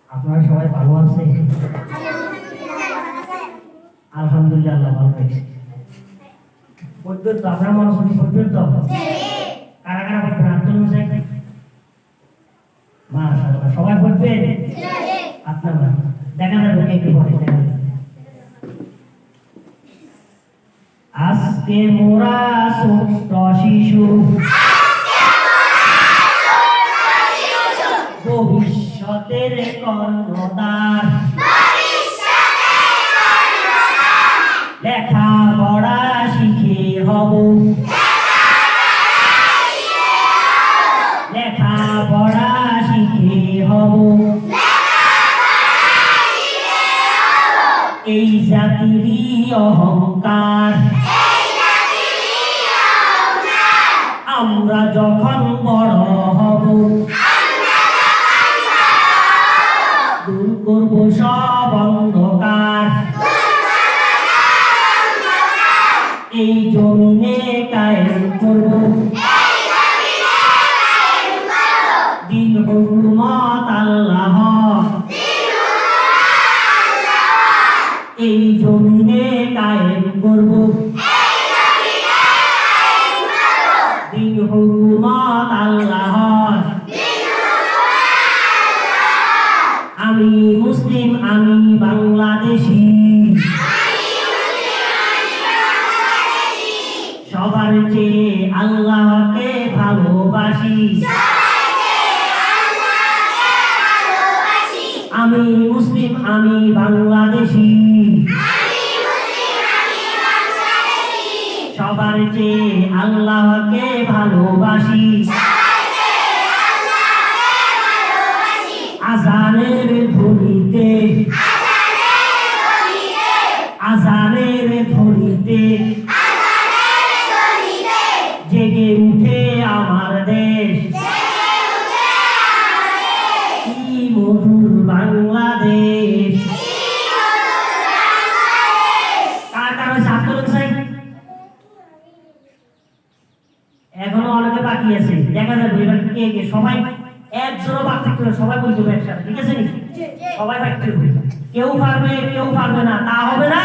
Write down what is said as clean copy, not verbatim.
আপনারা সবাই ভালো আছেন? আলহামদুলিল্লাহ, আল্লাহ ভালো রেখেছে। পড়বেন তো আপনারা, মনোযোগী পড়বেন তো? কারা কারা পড়বেন হাত তুলুন চাই। মাশাআল্লাহ, সবাই পড়বেন? আপনারা দেখা যাবে কে কে পড়ে, দেখা যাবে। আজকে মোরা ছোট্ট শিশু, ভবিষ্যতের কর্ণধার, লেখা পড়া শিখে হব, লেখা পড়া শিখে হব, এই জাতিরই অহংকার। আমরা যখন বড় হব, দূর করব সব অন্ধকার, এই জমিনে কায়েম করব দিন হুকুমত আল্লাহ, এই জমিনে কায়েম করব দিন হুকুমত আল্লাহ। আমি মুসলিম, আমি বাংলাদেশি, সবার চেয়ে আল্লাহকে ভালোবাসি। আমি মুসলিম, আমি বাংলাদেশি, সবার চেয়ে আল্লাহকে ভালোবাসি। আজানের ধ্বনিতে, আজানের ধ্বনিতে জেগে উঠে আমার দেশ, কি মধুর বাংলাদেশ। কার কারো ছাত্র চাই? এখনো অনেকে বাকি আছে, দেখা যাবে এবার কে কে। সবাই একজনও বাকি করে সবাই বলতে হবে একসাথে, ঠিক আছে? সবাই বাকি করবে, কেউ পারবে কেউ পারবে না তা হবে না।